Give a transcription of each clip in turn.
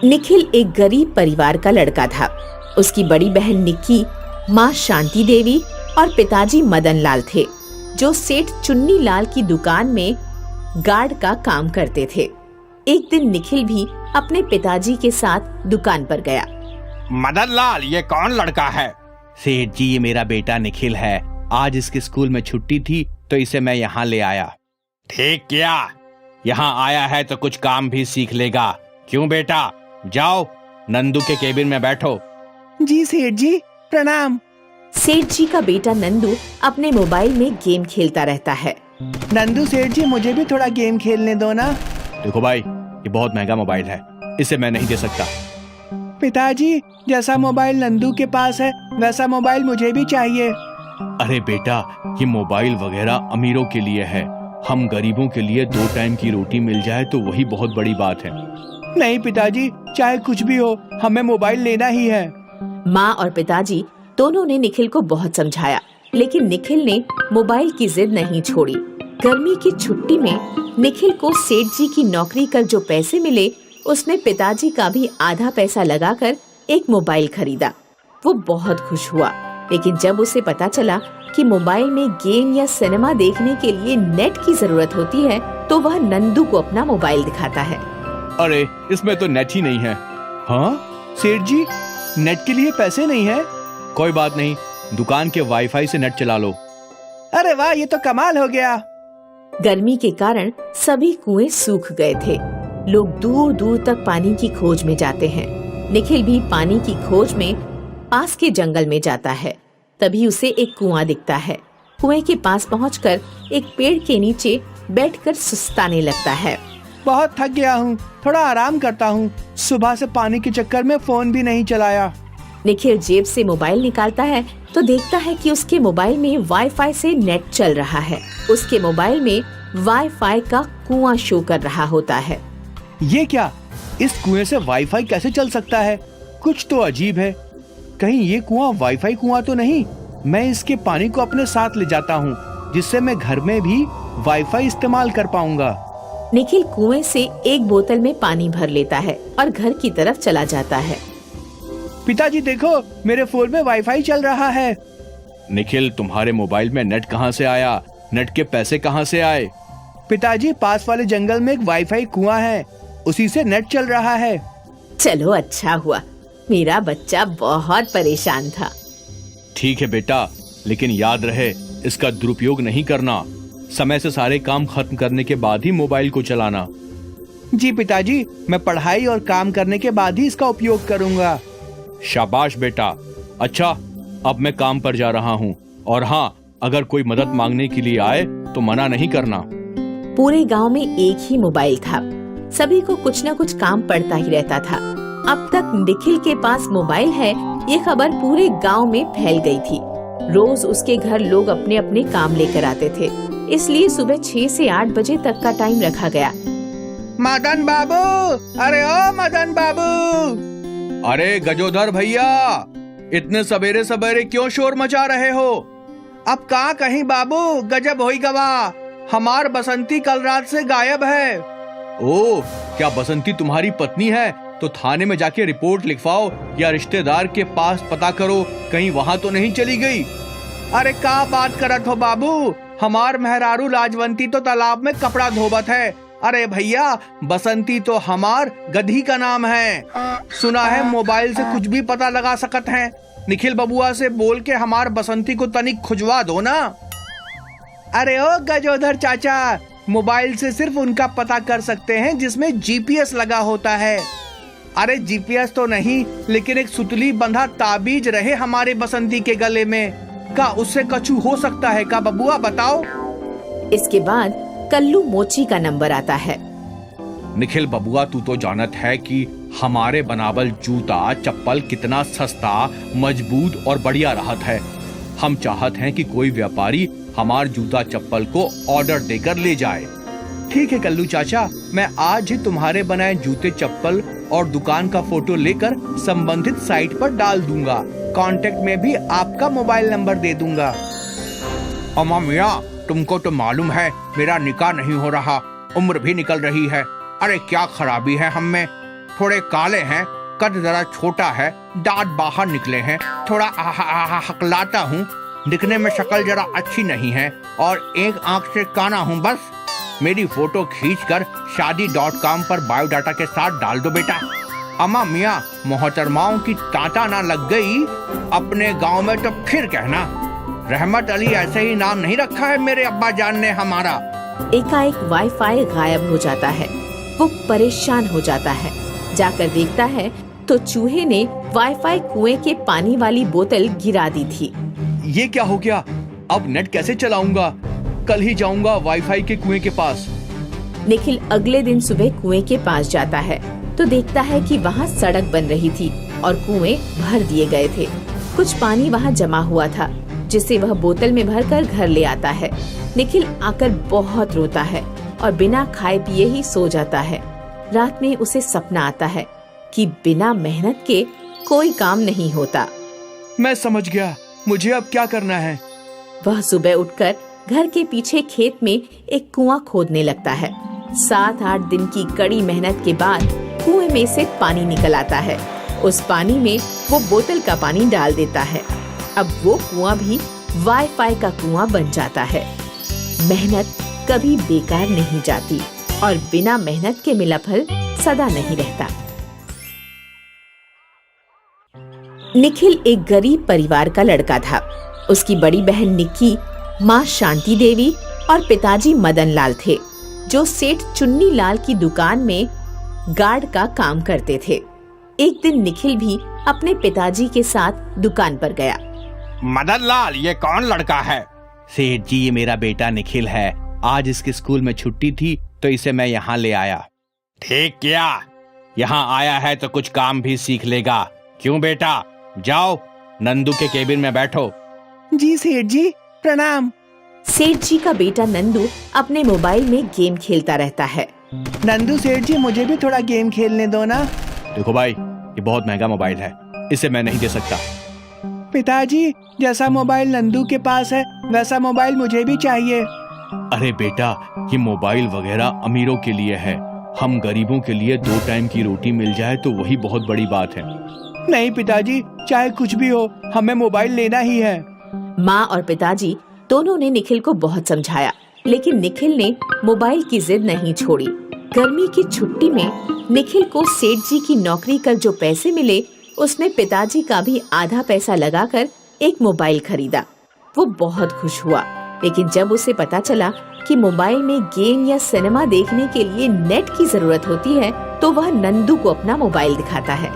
निखिल एक गरीब परिवार का लड़का था। उसकी बड़ी बहन निक्की, माँ शांति देवी और पिताजी मदन लाल थे, जो सेठ चुन्नी लाल की दुकान में गार्ड का काम करते थे। एक दिन निखिल भी अपने पिताजी के साथ दुकान पर गया। मदन लाल, ये कौन लड़का है? सेठ जी, ये मेरा बेटा निखिल है। आज इसके स्कूल में छुट्टी थी तो इसे मैं यहाँ ले आया। ठीक किया, यहाँ आया है तो कुछ काम भी सीख लेगा। क्यों बेटा, जाओ नंदू के केबिन में बैठो। जी सेठ जी, प्रणाम। सेठ जी का बेटा नंदू अपने मोबाइल में गेम खेलता रहता है। नंदू सेठ जी, मुझे भी थोड़ा गेम खेलने दो ना। देखो भाई, ये बहुत महंगा मोबाइल है, इसे मैं नहीं दे सकता। पिताजी, जैसा मोबाइल नंदू के पास है वैसा मोबाइल मुझे भी चाहिए। अरे बेटा, ये मोबाइल वगैरह अमीरों के लिए है। हम गरीबों के लिए 2 टाइम की रोटी मिल जाए तो वही बहुत बड़ी बात है। नहीं पिताजी, चाहे कुछ भी हो, हमें मोबाइल लेना ही है। माँ और पिताजी दोनों ने निखिल को बहुत समझाया, लेकिन निखिल ने मोबाइल की जिद नहीं छोड़ी। गर्मी की छुट्टी में निखिल को सेठ जी की नौकरी कर जो पैसे मिले, उसमें पिताजी का भी आधा पैसा लगाकर एक मोबाइल खरीदा। वो बहुत खुश हुआ, लेकिन जब उसे पता चला कि मोबाइल में गेम या सिनेमा देखने के लिए नेट की जरूरत होती है, तो वह नंदू को अपना मोबाइल दिखाता है। अरे, इसमें तो नेट ही नहीं है। हाँ सेठ जी, नेट के लिए पैसे नहीं है? कोई बात नहीं, दुकान के वाईफाई से नेट चला लो। अरे वाह, ये तो कमाल हो गया। गर्मी के कारण सभी कुएं सूख गए थे। लोग दूर दूर तक पानी की खोज में जाते हैं। निखिल भी पानी की खोज में पास के जंगल में जाता है। तभी उसे एक कुआं दिखता है। कुएं के पास पहुंचकर एक पेड़ के नीचे बैठकर सुस्ताने लगता है। बहुत थक गया हूँ, थोड़ा आराम करता हूँ। सुबह से पानी के चक्कर में फोन भी नहीं चलाया। निखिल जेब से मोबाइल निकालता है तो देखता है कि उसके मोबाइल में वाईफाई से नेट चल रहा है। उसके मोबाइल में वाईफाई का कुआं शो कर रहा होता है। ये क्या, इस कुएं से वाईफाई कैसे चल सकता है? कुछ तो अजीब है। कहीं ये कुआं वाईफाई कुआं तो नहीं? मैं इसके पानी को अपने साथ ले जाता हूँ, जिससे मैं घर में भी वाईफाई इस्तेमाल कर पाऊंगा। निखिल कुएं से एक बोतल में पानी भर लेता है और घर की तरफ चला जाता है। पिताजी देखो, मेरे फोन में वाईफाई चल रहा है। निखिल, तुम्हारे मोबाइल में नेट कहाँ से आया? नेट के पैसे कहाँ से आए? पिताजी, पास वाले जंगल में एक वाईफाई कुआं है, उसी से नेट चल रहा है। चलो अच्छा हुआ, मेरा बच्चा बहुत परेशान था। ठीक है बेटा, लेकिन याद रहे, इसका दुरुपयोग नहीं करना। समय से सारे काम खत्म करने के बाद ही मोबाइल को चलाना। जी पिताजी, मैं पढ़ाई और काम करने के बाद ही इसका उपयोग करूंगा। शाबाश बेटा। अच्छा, अब मैं काम पर जा रहा हूँ, और हाँ, अगर कोई मदद मांगने के लिए आए तो मना नहीं करना। पूरे गांव में एक ही मोबाइल था। सभी को कुछ न कुछ काम पड़ता ही रहता था। अब तक निखिल के पास मोबाइल है, ये खबर पूरे गांव में फैल गई थी। रोज उसके घर लोग अपने अपने काम लेकर आते थे, इसलिए सुबह 6 से 8 बजे तक का टाइम रखा गया। मदन बाबू, अरे ओ मदन बाबू। अरे गजोधर भैया, इतने सवेरे सवेरे क्यों शोर मचा रहे हो? अब कहाँ कहीं बाबू, गजब होई गवा। हमार बसंती कल रात से गायब है। ओह, क्या बसंती तुम्हारी पत्नी है? तो थाने में जाके रिपोर्ट लिखवाओ या रिश्तेदार के पास पता करो, कहीं वहाँ तो नहीं चली गई। अरे का बात करत हो बाबू, हमार मेहरारू लाजवंती तो तालाब में कपड़ा धोबत है। अरे भैया, बसंती तो हमार गधी का नाम है। सुना है मोबाइल से कुछ भी पता लगा सकत हैं। निखिल बबुआ से बोल के हमार बसंती को तनिक खुजवा दो ना। अरे ओ गजोधर चाचा, मोबाइल से सिर्फ उनका पता कर सकते हैं जिसमें जीपीएस लगा होता है। अरे जीपीएस तो नहीं, लेकिन एक सुतली बंधा ताबीज रहे हमारे बसंती के गले में, का उससे कछु हो सकता है का बबुआ, बताओ। इसके बाद कल्लू मोची का नंबर आता है। निखिल बबुआ, तू तो जानत है कि हमारे बनावल जूता चप्पल कितना सस्ता, मजबूत और बढ़िया रहत है। हम चाहत हैं कि कोई व्यापारी हमार जूता चप्पल को ऑर्डर देकर ले जाए। ठीक है कल्लू चाचा, मैं आज ही तुम्हारे बनाए जूते चप्पल और दुकान का फोटो लेकर संबंधित साइट पर डाल दूंगा। कांटेक्ट में भी आपका मोबाइल नंबर दे दूंगा। अम्मा मियाँ, तुमको तो मालूम है मेरा निकाह नहीं हो रहा, उम्र भी निकल रही है। अरे क्या खराबी है हम में। थोड़े काले हैं, कद जरा छोटा है, दांत बाहर निकले हैं, थोड़ा हकलाता हूँ, दिखने में शक्ल जरा अच्छी नहीं है और एक आंख से काना हूँ। बस मेरी फोटो खींचकर शादी.com पर बायोडाटा के साथ डाल दो बेटा। अम्मा मियाँ मोहतरमाओं की तांता ना लग गई अपने गांव में तो फिर कहना। रहमत अली ऐसे ही नाम नहीं रखा है मेरे अब्बा जान ने हमारा। एकाएक वाईफाई गायब हो जाता है। वो परेशान हो जाता है। जाकर देखता है तो चूहे ने वाईफाई कुएं के पानी वाली बोतल गिरा दी थी। ये क्या हो गया? अब नेट कैसे चलाऊंगा? कल ही जाऊंगा वाईफाई के कुएं के पास। निखिल अगले दिन सुबह कुएं के पास जाता है तो देखता है कि वहाँ सड़क बन रही थी और कुएं भर दिए गए थे। कुछ पानी वहाँ जमा हुआ था जिसे वह बोतल में भरकर घर ले आता है। निखिल आकर बहुत रोता है और बिना खाए पिए ही सो जाता है। रात में उसे सपना आता है कि बिना मेहनत के कोई काम नहीं होता। मैं समझ गया, मुझे अब क्या करना है। वह सुबह उठकर घर के पीछे खेत में एक कुआं खोदने लगता है। 7-8 दिन की कड़ी मेहनत के बाद कुएं में से पानी निकल आता है। उस पानी में वो बोतल का पानी डाल देता है। अब वो कुआं भी वाईफाई का कुआं बन जाता है। मेहनत कभी बेकार नहीं जाती और बिना मेहनत के मिला फल सदा नहीं रहता। निखिल एक गरीब परिवार का लड़का था। उसकी बड़ी बहन निक्की, माँ शांति देवी और पिताजी मदन लाल थे जो सेठ चुन्नी लाल की दुकान में गार्ड का काम करते थे। एक दिन निखिल भी अपने पिताजी के साथ दुकान पर गया। मदन लाल, ये कौन लड़का है? सेठ जी, ये मेरा बेटा निखिल है। आज इसके स्कूल में छुट्टी थी तो इसे मैं यहाँ ले आया। ठीक किया, यहाँ आया है तो कुछ काम भी सीख लेगा। क्यों बेटा, जाओ नंदू के केबिन में बैठो। जी सेठ जी, प्रणाम। सेठ जी का बेटा नंदू अपने मोबाइल में गेम खेलता रहता है। नंदू सेठ जी, मुझे भी थोड़ा गेम खेलने दो ना। देखो भाई, ये बहुत महंगा मोबाइल है, इसे मैं नहीं दे सकता। पिताजी, जैसा मोबाइल नंदू के पास है वैसा मोबाइल मुझे भी चाहिए। अरे बेटा, ये मोबाइल वगैरह अमीरों के लिए है। हम गरीबों के लिए 2 टाइम की रोटी मिल जाए तो वही बहुत बड़ी बात है। नहीं पिताजी, चाहे कुछ भी हो, हमें मोबाइल लेना ही है। माँ और पिताजी दोनों ने निखिल को बहुत समझाया, लेकिन निखिल ने मोबाइल की जिद नहीं छोड़ी। गर्मी की छुट्टी में निखिल को सेठ जी की नौकरी कर जो पैसे मिले, उसमें पिताजी का भी आधा पैसा लगाकर एक मोबाइल खरीदा। वो बहुत खुश हुआ, लेकिन जब उसे पता चला कि मोबाइल में गेम या सिनेमा देखने के लिए नेट की जरूरत होती है, तो वह नंदू को अपना मोबाइल दिखाता है।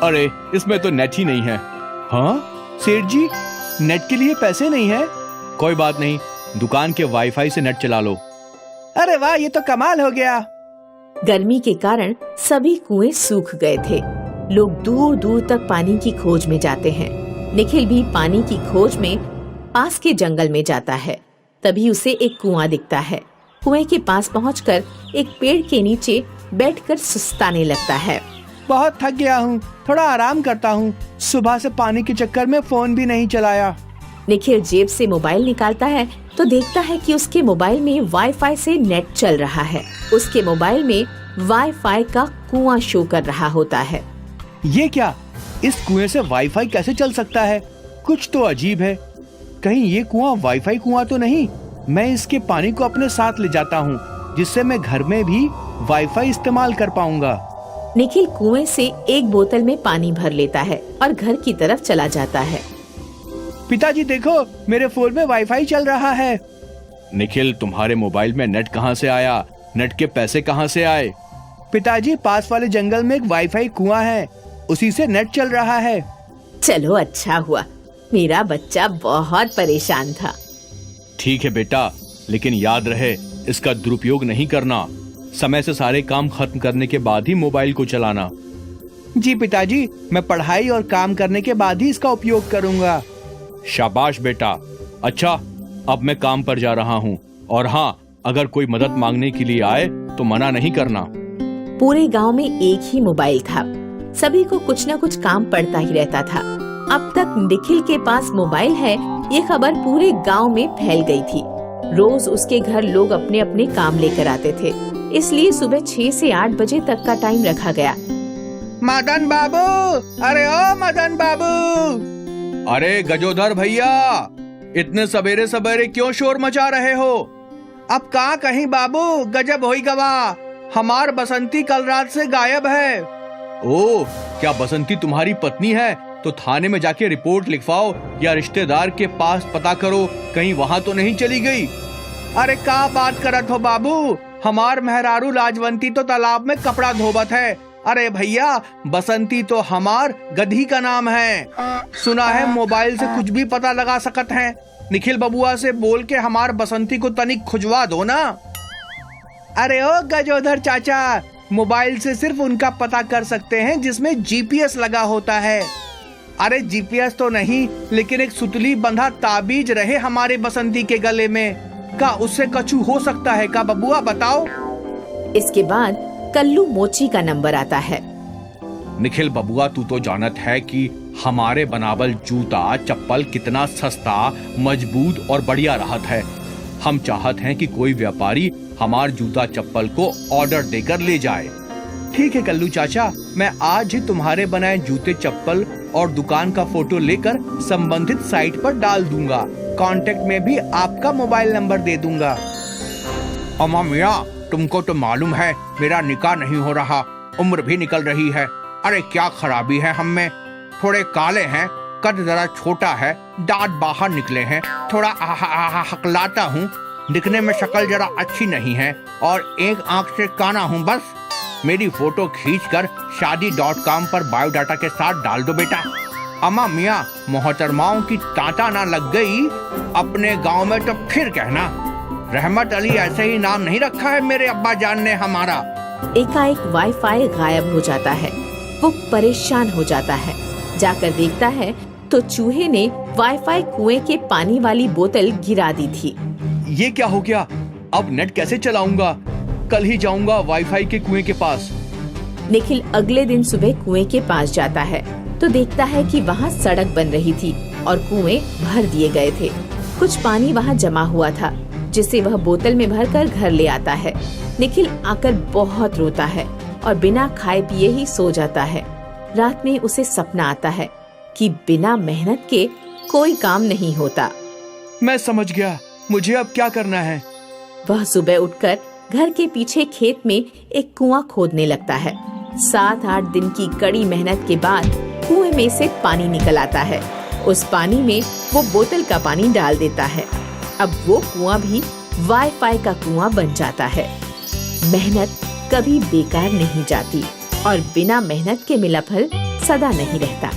अरे, इसमें तो नेट ही नहीं है। हाँ सेठ जी, नेट के लिए पैसे नहीं है? कोई बात नहीं, दुकान के वाईफाई से नेट चला लो। अरे वाह, ये तो कमाल हो गया। गर्मी के कारण सभी कुएं सूख गए थे। लोग दूर दूर तक पानी की खोज में जाते हैं। निखिल भी पानी की खोज में पास के जंगल में जाता है। तभी उसे एक कुआं दिखता है। कुएं के पास पहुंचकर एक पेड़ के नीचे बैठकर सुस्ताने लगता है। बहुत थक गया हूँ, थोड़ा आराम करता हूँ। सुबह से पानी के चक्कर में फोन भी नहीं चलाया। निखिल जेब से मोबाइल निकालता है तो देखता है कि उसके मोबाइल में वाईफाई से नेट चल रहा है। उसके मोबाइल में वाईफाई का कुआं शो कर रहा होता है। ये क्या, इस कुएं से वाईफाई कैसे चल सकता है? कुछ तो अजीब है। कहीं ये कुआं वाईफाई कुआं तो नहीं? मैं इसके पानी को अपने साथ ले जाता हूँ, जिससे मैं घर में भी वाईफाई इस्तेमाल कर पाऊंगा। निखिल कुएं से एक बोतल में पानी भर लेता है और घर की तरफ चला जाता है। पिताजी देखो, मेरे फोन में वाईफाई चल रहा है। निखिल, तुम्हारे मोबाइल में नेट कहाँ से आया? नेट के पैसे कहाँ से आए? पिताजी, पास वाले जंगल में एक वाईफाई कुआं है, उसी से नेट चल रहा है। चलो अच्छा हुआ, मेरा बच्चा बहुत परेशान था। ठीक है बेटा, लेकिन याद रहे, इसका दुरुपयोग नहीं करना। समय से सारे काम खत्म करने के बाद ही मोबाइल को चलाना। जी पिताजी, मैं पढ़ाई और काम करने के बाद ही इसका उपयोग करूंगा। शाबाश बेटा। अच्छा, अब मैं काम पर जा रहा हूँ, और हाँ, अगर कोई मदद मांगने के लिए आए तो मना नहीं करना। पूरे गांव में एक ही मोबाइल था। सभी को कुछ न कुछ काम पड़ता ही रहता था। अब तक निखिल के पास मोबाइल है, ये खबर पूरे गांव में फैल गई थी। रोज उसके घर लोग अपने अपने काम लेकर आते थे, इसलिए सुबह 6 से 8 बजे तक का टाइम रखा गया। मदन बाबू, अरे ओ मदन बाबू। अरे गजोधर भैया, इतने सवेरे सवेरे क्यों शोर मचा रहे हो? अब कहाँ कहीं बाबू, गजब होई गवा, हमार बसंती कल रात से गायब है। ओह, क्या बसंती तुम्हारी पत्नी है? तो थाने में जाके रिपोर्ट लिखवाओ या रिश्तेदार के पास पता करो, कहीं वहां तो नहीं चली गई। अरे का बात करत हो बाबू, हमार मेहरारू लाजवंती तो तालाब में कपड़ा धोबत है। अरे भैया, बसंती तो हमार गधी का नाम है। सुना है मोबाइल से कुछ भी पता लगा सकत हैं। निखिल बबुआ से बोल के हमार बसंती को तनिक खुजवा दो ना। अरे ओ गजोधर चाचा, मोबाइल से सिर्फ उनका पता कर सकते हैं जिसमें जीपीएस लगा होता है। अरे जीपीएस तो नहीं, लेकिन एक सुतली बंधा ताबीज रहे हमारे बसंती के गले में, का उससे कछु हो सकता है का बबुआ, बताओ। इसके बाद कल्लू मोची का नंबर आता है। निखिल बबुआ, तू तो जानत है कि हमारे बनावल जूता चप्पल कितना सस्ता, मजबूत और बढ़िया रहत है। हम चाहत हैं कि कोई व्यापारी हमार जूता चप्पल को ऑर्डर देकर ले जाए। ठीक है कल्लू चाचा, मैं आज ही तुम्हारे बनाए जूते चप्पल और दुकान का फोटो लेकर संबंधित साइट पर डाल दूंगा। कांटेक्ट में भी आपका मोबाइल नंबर दे दूंगा। अम्मा मियाँ, तुमको तो मालूम है मेरा निकाह नहीं हो रहा, उम्र भी निकल रही है। अरे क्या खराबी है हम में, थोड़े काले हैं, कद जरा छोटा है, दांत बाहर निकले हैं, थोड़ा हकलाता हूँ, दिखने में शक्ल जरा अच्छी नहीं है और एक आंख से काना हूँ बस। मेरी फोटो खींचकर शादी.com पर बायोडाटा के साथ डाल दो बेटा। अम्मा मियाँ, मोहतरमाओं की तांता ना लग गई अपने गांव में तो फिर कहना। रहमत अली ऐसे ही नाम नहीं रखा है मेरे अब्बा जान ने हमारा। एकाएक वाईफाई गायब हो जाता है। वो परेशान हो जाता है। जाकर देखता है तो चूहे ने वाईफाई कुएं के पानी वाली बोतल गिरा दी थी। ये क्या हो गया? अब नेट कैसे चलाऊंगा? कल ही जाऊंगा वाईफाई के कुएं के पास। निखिल अगले दिन सुबह कुएं के पास जाता है तो देखता है कि वहाँ सड़क बन रही थी और कुएं भर दिए गए थे। कुछ पानी वहाँ जमा हुआ था जिसे वह बोतल में भरकर घर ले आता है। निखिल आकर बहुत रोता है और बिना खाए पिए ही सो जाता है। रात में उसे सपना आता है कि बिना मेहनत के कोई काम नहीं होता। मैं समझ गया, मुझे अब क्या करना है। वह सुबह उठकर घर के पीछे खेत में एक कुआं खोदने लगता है। 7-8 दिन की कड़ी मेहनत के बाद कुएं में से पानी निकल आता है। उस पानी में वो बोतल का पानी डाल देता है। अब वो कुआं भी वाईफाई का कुआं बन जाता है। मेहनत कभी बेकार नहीं जाती और बिना मेहनत के मिला फल सदा नहीं रहता।